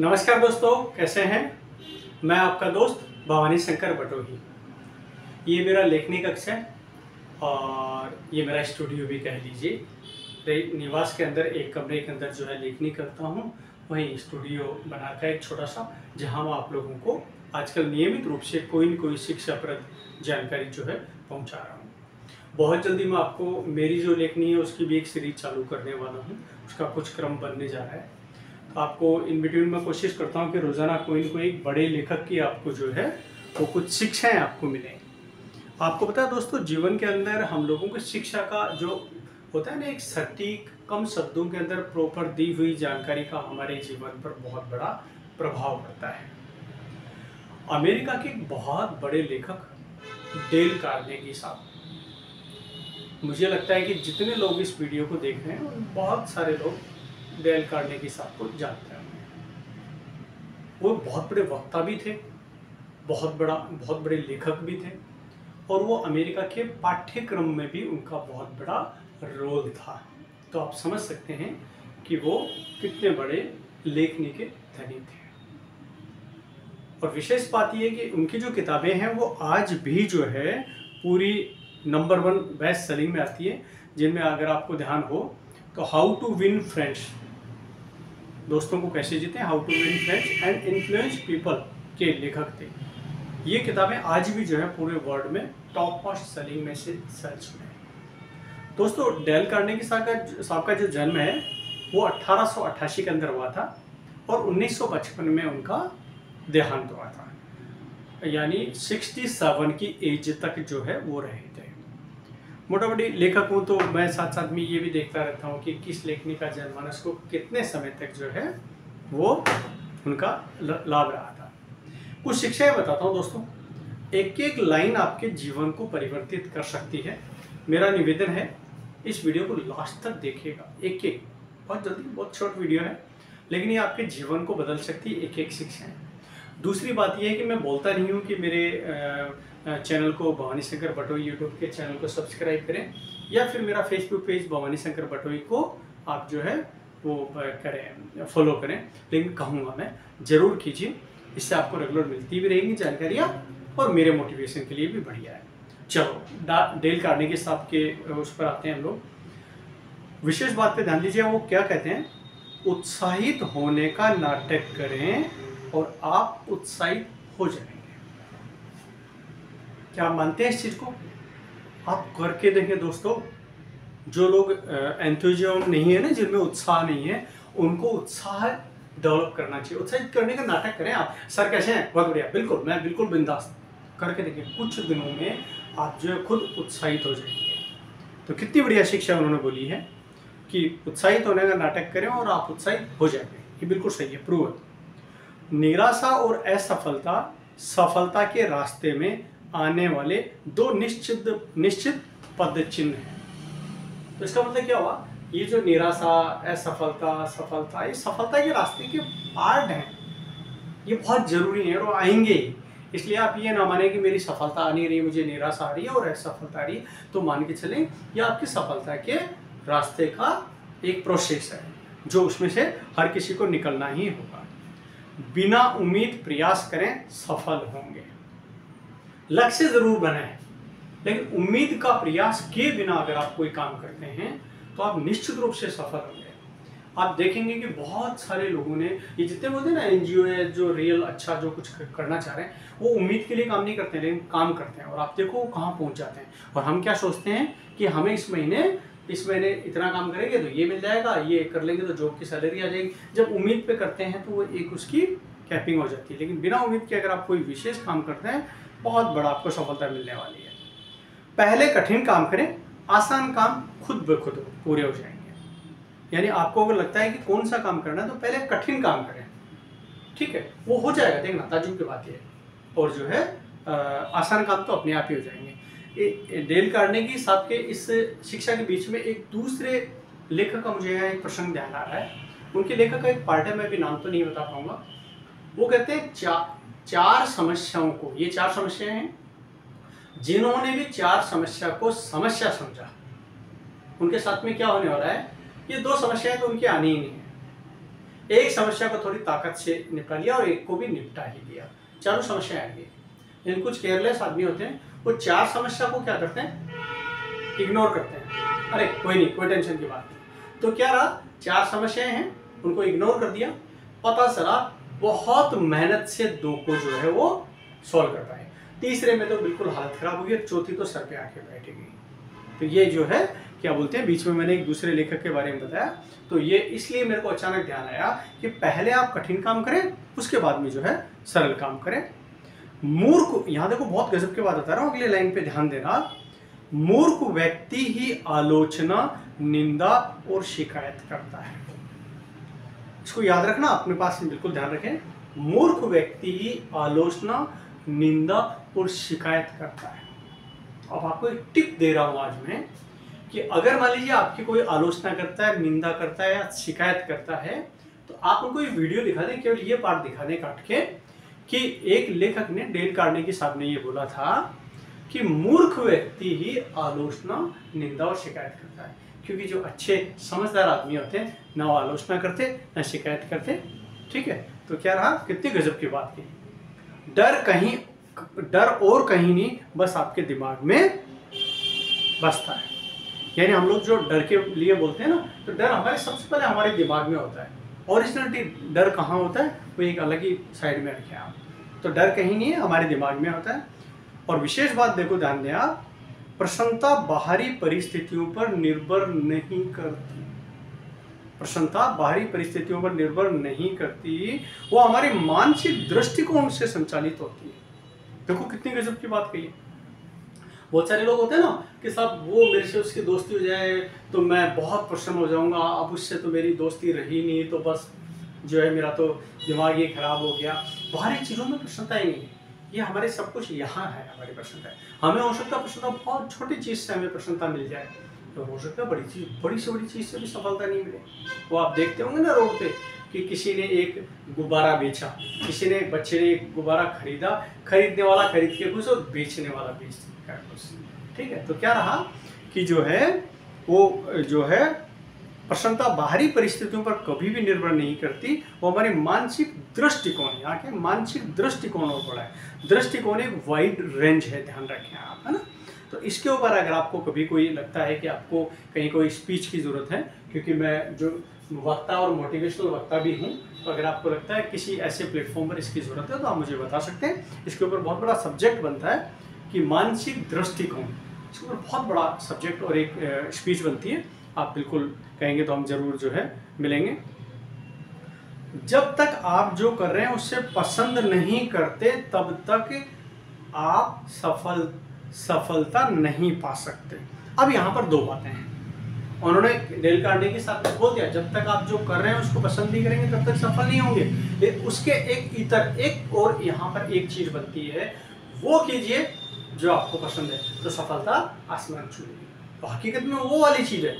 नमस्कार दोस्तों, कैसे हैं। मैं आपका दोस्त भवानी शंकर बटोही। ये मेरा लेखनी कक्ष है और ये मेरा स्टूडियो भी कह लीजिए। निवास के अंदर एक कमरे के अंदर जो है लेखनी करता हूँ, वहीं स्टूडियो बनाकर एक छोटा सा, जहाँ मैं आप लोगों को आजकल नियमित रूप से कोई न कोई शिक्षाप्रद जानकारी जो है पहुँचा रहा हूँ। बहुत जल्दी मैं आपको मेरी जो लेखनी है उसकी भी एक सीरीज चालू करने वाला हूँ। उसका कुछ क्रम बनने जा रहा है। तो आपको इन बिटवीन में कोशिश करता हूँ कि रोज़ाना कोई न कोई एक बड़े लेखक की आपको जो है वो कुछ शिक्षाएं आपको मिलें। आपको पता है दोस्तों, जीवन के अंदर हम लोगों को शिक्षा का जो होता है ना, एक सटीक कम शब्दों के अंदर प्रॉपर दी हुई जानकारी का हमारे जीवन पर बहुत बड़ा प्रभाव पड़ता है। अमेरिका के एक बहुत बड़े लेखक डेल कार्नेगी साहब, मुझे लगता है कि जितने लोग इस वीडियो को देख रहे हैं बहुत सारे लोग डेल कार्नेगी साहब को जानते हैं। वो बहुत बड़े वक्ता भी थे, बहुत बड़े लेखक भी थे, और वो अमेरिका के पाठ्यक्रम में भी उनका बहुत बड़ा रोल था। तो आप समझ सकते हैं कि वो कितने बड़े लेखनी के धनी थे। और विशेष बात यह कि उनकी जो किताबें हैं वो आज भी जो है पूरी नंबर 1 बेस्ट सेलिंग में आती है, जिनमें अगर आपको ध्यान हो तो हाउ टू विन फ्रेंड्स, दोस्तों को कैसे जीते, how to win friends and influence people के लेखक थे। ये किताबें आज भी जो है पूरे वर्ल्ड में टॉप मोस्ट सेलिंग में से सर्च में है। दोस्तों, डेल कार्नेगी साहब का जो जन्म है वो 1888 के अंदर हुआ था और 1955 में उनका देहांत हुआ था, यानी 67 की एज तक जो है वो रहे थे। मोटा मोटी लेखक हूँ तो मैं साथ साथ में ये भी देखता रहता हूँ कि किस लेखनी का जनमानस को कितने समय तक जो है वो उनका लाभ रहा था। कुछ शिक्षाएं बताता हूँ दोस्तों। एक एक लाइन आपके जीवन को परिवर्तित कर सकती है। मेरा निवेदन है, इस वीडियो को लास्ट तक देखिएगा। एक एक, बहुत जल्दी, बहुत शॉर्ट वीडियो है, लेकिन ये आपके जीवन को बदल सकती है एक एक शिक्षाएं। दूसरी बात यह है कि मैं बोलता नहीं हूँ कि मेरे चैनल को भवानी शंकर बटोही यूट्यूब के चैनल को सब्सक्राइब करें, या फिर मेरा फेसबुक पेज भवानी शंकर बटोही को आप जो है वो करें, फॉलो करें। लेकिन कहूँगा मैं ज़रूर कीजिए, इससे आपको रेगुलर मिलती भी रहेंगी जानकारियाँ और मेरे मोटिवेशन के लिए भी बढ़िया है। चलो, डेल कार्नेगी साहब के उस पर आते हैं हम लोग। विशेष बात पे ध्यान दीजिए, वो क्या कहते हैं, उत्साहित होने का नाटक करें और आप उत्साहित हो जाएंगे। क्या आप मानते हैं इस चीज़ को? आप करके देखें दोस्तों। जो लोग एंथुजियाज्म नहीं है ना, जिनमें उत्साह नहीं है, उनको उत्साह डेवलप करना चाहिए। उत्साहित करने का नाटक करें। आप सर कैसे हैं? बहुत बढ़िया, बिल्कुल, मैं बिल्कुल बिंदास। करके देखिए, कुछ दिनों में आप जो है खुद उत्साहित हो जाएंगे। तो कितनी बढ़िया शिक्षा उन्होंने बोली है कि उत्साहित होने का नाटक करें और आप उत्साहित हो जाएंगे। ये बिल्कुल सही है, प्रूव है। निराशा और असफलता सफलता के रास्ते में आने वाले दो निश्चित पद चिन्ह हैं। तो इसका मतलब क्या हुआ? ये जो निराशा, असफलता, सफलता, ये सफलता के रास्ते के पार्ट हैं। ये बहुत जरूरी है और आएंगे। इसलिए आप ये ना माने कि मेरी सफलता आ नहीं रही, मुझे निराशा आ रही है और असफलता आ रही है, तो मान के चलें ये आपकी सफलता के रास्ते का एक प्रोसेस है, जो उसमें से हर किसी को निकलना ही होगा। बिना उम्मीद प्रयास करें, सफल होंगे। लक्ष्य जरूर बनाएं, लेकिन उम्मीद का प्रयास किए बिना अगर आप कोई काम करते हैं तो आप निश्चित रूप से सफल होंगे। आप देखेंगे कि बहुत सारे लोगों ने, ये जितने बोलते हैं ना एनजीओ है, जो रियल अच्छा जो कुछ करना चाह रहे हैं, वो उम्मीद के लिए काम नहीं करते हैं, लेकिन काम करते हैं। और आप देखो वो कहाँ पहुँच जाते हैं। और हम क्या सोचते हैं कि हमें इस महीने इतना काम करेंगे तो ये मिल जाएगा, ये कर लेंगे तो जॉब की सैलरी आ जाएगी। जब उम्मीद पे करते हैं तो वो एक उसकी कैपिंग हो जाती है। लेकिन बिना उम्मीद के अगर आप कोई विशेष काम करते हैं, बहुत बड़ा आपको सफलता मिलने वाली है। पहले कठिन काम करें, आसान काम खुद ब खुद पूरे हो जाएंगे। यानी आपको अगर लगता है कि कौन सा काम करना है, तो पहले कठिन काम करें, ठीक है, वो हो जाएगा। देखना, ताजुब की बात है। और जो है आसान काम तो अपने आप ही हो जाएंगे। डेल कार्नेगी साहब के इस शिक्षा के बीच में एक दूसरे लेखक का मुझे यहाँ एक प्रसंग ध्यान आ रहा है। उनके लेखक का एक पार्ट है, मैं भी नाम तो नहीं बता पाऊंगा। वो कहते हैं चार समस्याओं को, ये 4 समस्याएं हैं, जिन्होंने भी 4 समस्या को समस्या समझा, उनके साथ में क्या होने वाला है, ये 2 समस्याएं तो उनकी आनी ही नहीं है। एक समस्या को थोड़ी ताकत से निपटा लिया और एक को भी निपटा ही दिया, चारों समस्याएं आ गई। लेकिन कुछ केयरलेस आदमी होते हैं, वो 4 समस्या को क्या करते हैं, इग्नोर करते हैं। अरे कोई नहीं, कोई टेंशन की बात नहीं। तो क्या रहा, 4 समस्याएं हैं, उनको इग्नोर कर दिया, पता चला बहुत मेहनत से 2 को जो है वो सॉल्व कर पाए, तीसरे में तो बिल्कुल हालत खराब हो गई, चौथी तो सर पे आके बैठ गई। तो ये जो है क्या बोलते हैं, बीच में मैंने एक दूसरे लेखक के बारे में बताया, तो ये इसलिए मेरे को अचानक ध्यान आया कि पहले आप कठिन काम करें, उसके बाद में जो है सरल काम करें। मूर्ख, यहाँ देखो बहुत गजब की बात बता रहा हूँ, अगले लाइन पे ध्यान देना। मूर्ख व्यक्ति ही आलोचना, निंदा और शिकायत करता है। इसको याद रखना, अपने पास बिल्कुल ध्यान रखें। मूर्ख व्यक्ति ही आलोचना, निंदा और शिकायत करता है। अब आपको एक टिप दे रहा हूं आज मैं कि अगर मान लीजिए आपकी कोई आलोचना करता है, निंदा करता है या शिकायत करता है, तो आप उनको ये वीडियो दिखा दें, केवल ये पार्ट दिखा दें काट के, कि एक लेखक ने, डेल कार्नेगी साहब ने ये बोला था कि मूर्ख व्यक्ति ही आलोचना, निंदा और शिकायत करता है। क्योंकि जो अच्छे समझदार आदमी होते हैं ना वो आलोचना करते ना शिकायत करते। ठीक है, तो क्या रहा, कितनी गजब की बात की। डर और कहीं नहीं, बस आपके दिमाग में बसता है। यानी हम लोग जो डर के लिए बोलते हैं ना, तो डर हमारे सबसे पहले हमारे दिमाग में होता है। ओरिजिनलिटी डर कहाँ होता है, वो एक अलग ही साइड में रखें आप। तो डर कहीं नहीं है, हमारे दिमाग में होता है। और विशेष बात देखो, ध्यान दें आप, प्रसन्नता बाहरी परिस्थितियों पर निर्भर नहीं करती। प्रसन्नता बाहरी परिस्थितियों पर निर्भर नहीं करती, वो हमारे मानसिक दृष्टिकोण से संचालित होती है। देखो कितनी गजब की बात कही है। बहुत सारे लोग होते हैं ना कि साहब वो मेरे से उसकी दोस्ती हो जाए तो मैं बहुत प्रसन्न हो जाऊंगा, अब उससे तो मेरी दोस्ती रही नहीं, तो बस जो है मेरा तो दिमाग ही खराब हो गया। बाहरी चीज़ों में प्रसन्नता ही नहीं है, ये हमारे सब कुछ यहाँ है, हमारी प्रसन्नता है। हमें हो सकता है प्रसन्नता बहुत छोटी चीज़ से हमें प्रसन्नता मिल जाए, तो हो सकता है बड़ी से बड़ी चीज़ से भी सफलता नहीं मिले। वो आप देखते होंगे ना रोड पे कि किसी ने एक गुब्बारा बेचा, किसी ने, बच्चे ने एक गुब्बारा खरीदा, खरीदने वाला खरीद के खुश और बेचने वाला बेच कर खुश। ठीक है, तो क्या रहा कि जो है वो जो है प्रसन्नता बाहरी परिस्थितियों पर कभी भी निर्भर नहीं करती, वो हमारे मानसिक दृष्टिकोण, यहाँ के मानसिक दृष्टिकोणों पर है। दृष्टिकोण एक वाइड रेंज है, ध्यान रखें आप, है ना। तो इसके ऊपर अगर आपको कभी कोई लगता है कि आपको कहीं कोई स्पीच की ज़रूरत है, क्योंकि मैं जो वक्ता और मोटिवेशनल वक्ता भी हूँ, तो अगर आपको लगता है किसी ऐसे प्लेटफॉर्म पर इसकी ज़रूरत है तो आप मुझे बता सकते हैं। इसके ऊपर बहुत बड़ा सब्जेक्ट बनता है कि मानसिक दृष्टिकोण, इसके ऊपर बहुत बड़ा सब्जेक्ट और एक स्पीच बनती है। आप बिल्कुल कहेंगे तो हम ज़रूर जो है मिलेंगे। जब तक आप जो कर रहे हैं उससे पसंद नहीं करते, तब तक आप सफलता नहीं पा सकते। अब यहाँ पर 2 बातें हैं। उन्होंने, डेल कार्नेगी साहब ने बोल दिया, जब तक आप जो कर रहे हैं उसको पसंद नहीं करेंगे तब तक सफल नहीं होंगे। लेकिन उसके एक और यहाँ पर एक चीज बनती है, वो कीजिए जो आपको पसंद है, तो सफलता आसमान छूएगी। तो हकीकत में वो वाली चीज है,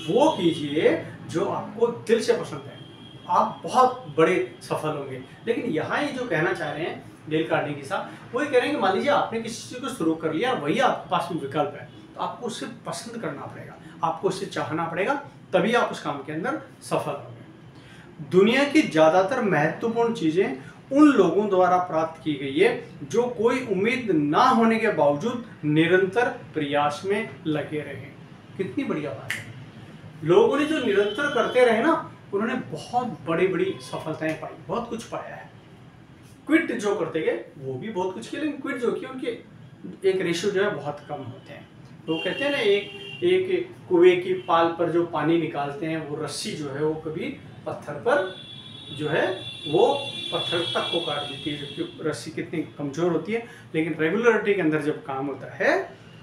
वो कीजिए जो आपको दिल से पसंद है, आप बहुत बड़े सफल होंगे। लेकिन यहाँ ये जो कहना चाह रहे हैं डेल कार्नेगी साहब, वो ये कह रहे हैं कि मान लीजिए आपने किसी चीज़ को शुरू कर लिया, वही आपके पास में विकल्प है, तो आपको उससे पसंद करना पड़ेगा, आपको उससे चाहना पड़ेगा, तभी आप उस काम के अंदर सफल होंगे। दुनिया की ज़्यादातर महत्वपूर्ण चीज़ें उन लोगों द्वारा प्राप्त की गई है जो कोई उम्मीद ना होने के बावजूद निरंतर प्रयास में लगे रहे। कितनी बढ़िया बात है। लोगों ने जो निरंतर करते रहे ना, उन्होंने बहुत बड़ी बड़ी सफलताएं पाई, बहुत कुछ पाया है। क्विट जो करते गए वो भी बहुत कुछ किया, लेकिन क्विट जो किया उनके एक रेशियो जो है बहुत कम होते हैं। तो कहते हैं ना, एक कुएं की पाल पर जो पानी निकालते हैं, वो रस्सी जो है वो कभी पत्थर पर जो है वो पत्थर तक को काट देती है, जबकि रस्सी कितनी कमज़ोर होती है, लेकिन रेगुलरिटी के अंदर जब काम होता है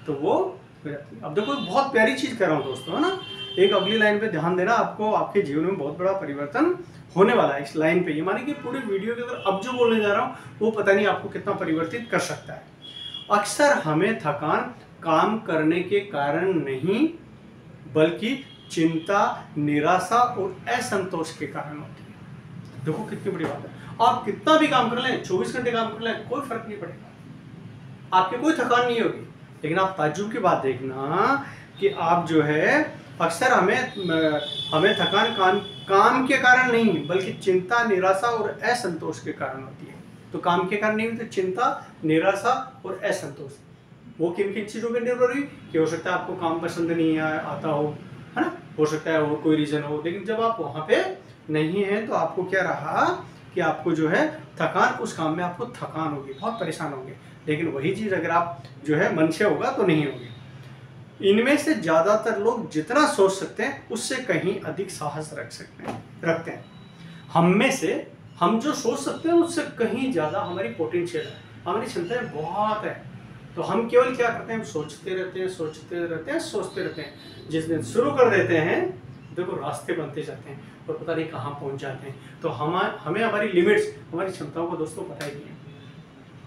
तो वो हो जाती है। अब देखो बहुत प्यारी चीज़ कह रहा हूँ दोस्तों, है ना। एक अगली लाइन पे ध्यान देना, आपको आपके जीवन में बहुत बड़ा परिवर्तन होने वाला है इस लाइन पे। ये माने कि पूरे वीडियो के अंदर अब जो बोलने जा रहा हूँ वो पता नहीं आपको कितना परिवर्तित कर सकता है। अक्सर हमें थकान काम करने के कारण नहीं, बल्कि चिंता, निराशा और असंतोष के कारण होती है। देखो कितनी बड़ी बात है। आप कितना भी काम कर लें, 24 घंटे काम कर लें, कोई फर्क नहीं पड़ेगा, आपकी कोई थकान नहीं होगी। लेकिन आप ताज्जुब की बात देखना कि आप जो है अक्सर हमें थकान काम के कारण नहीं बल्कि चिंता, निराशा और असंतोष के कारण होती है। तो काम के कारण नहीं तो चिंता, निराशा और असंतोष, वो किन किन चीज़ों पर निर्भर हुई कि हो सकता है आपको काम पसंद नहीं आता हो, है ना, हो सकता है और कोई रीज़न हो, लेकिन जब आप वहाँ पे नहीं है तो आपको क्या रहा कि आपको जो है थकान, उस काम में आपको थकान होगी, बहुत परेशान होंगे। लेकिन वही चीज़ अगर आप जो है मन से होगा तो नहीं होगी। इनमें से ज़्यादातर लोग जितना सोच सकते हैं उससे कहीं अधिक साहस रखते हैं। हम में से हम जो सोच सकते हैं उससे कहीं ज़्यादा हमारी पोटेंशियल है, हमारी क्षमताएं बहुत है। तो हम केवल क्या करते हैं, हम सोचते रहते हैं, सोचते रहते हैं। जिस दिन शुरू कर देते हैं देखो रास्ते बनते जाते हैं और पता नहीं कहाँ पहुँच जाते हैं। तो हमें हमारी लिमिट्स, हमारी क्षमताओं को दोस्तों पता ही नहीं है।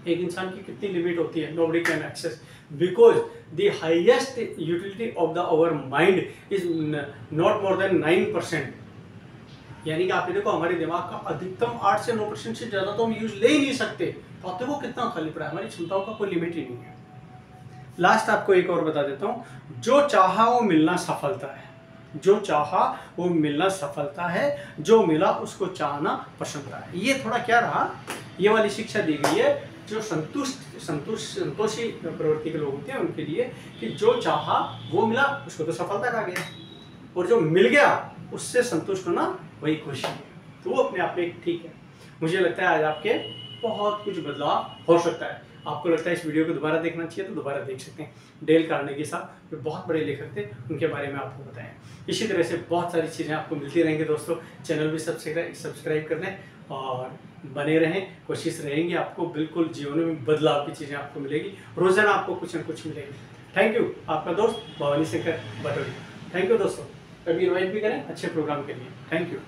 एक इंसान की कितनी लिमिट होती है, nobody can access, because the highest utility of the our mind is not more than 9%। यानी कि आप देखो हमारे दिमाग का अधिकतम 8 से 9% से ज़्यादा तो हम यूज ले ही नहीं सकते। तो आप देखो कितना खाली पड़ा है, हमारी क्षमताओं का कोई लिमिट ही नहीं है। लास्ट आपको एक और बता देता हूँ, जो चाहा वो मिलना सफलता है, जो चाहा वो मिलना सफलता है, जो मिला उसको चाहना पसंद है। ये थोड़ा क्या रहा, ये वाली शिक्षा दी गई है जो संतोषी प्रवृत्ति के लोग होते हैं उनके लिए, कि जो चाहा वो मिला उसको तो सफलता कहा गया, और जो मिल गया उससे संतुष्ट होना वही खुशी है। तो वो अपने आप में ठीक है। मुझे लगता है आज आपके बहुत कुछ बदलाव हो सकता है। आपको लगता है इस वीडियो को दोबारा देखना चाहिए तो दोबारा देख सकते हैं। डेल कार्नेगी साहब जो बहुत बड़े लेखक थे, उनके बारे में आपको बताएं। इसी तरह से बहुत सारी चीज़ें आपको मिलती रहेंगी दोस्तों। चैनल भी सब्सक्राइब कर दें और बने रहें। कोशिश रहेंगी आपको बिल्कुल जीवन में बदलाव की चीज़ें आपको मिलेगी, रोजाना आपको कुछ न कुछ मिलेगी। थैंक यू, आपका दोस्त भवानी शंकर बटोही। थैंक यू दोस्तों, कभी इन्वाइट भी करें अच्छे प्रोग्राम के लिए। Thank you.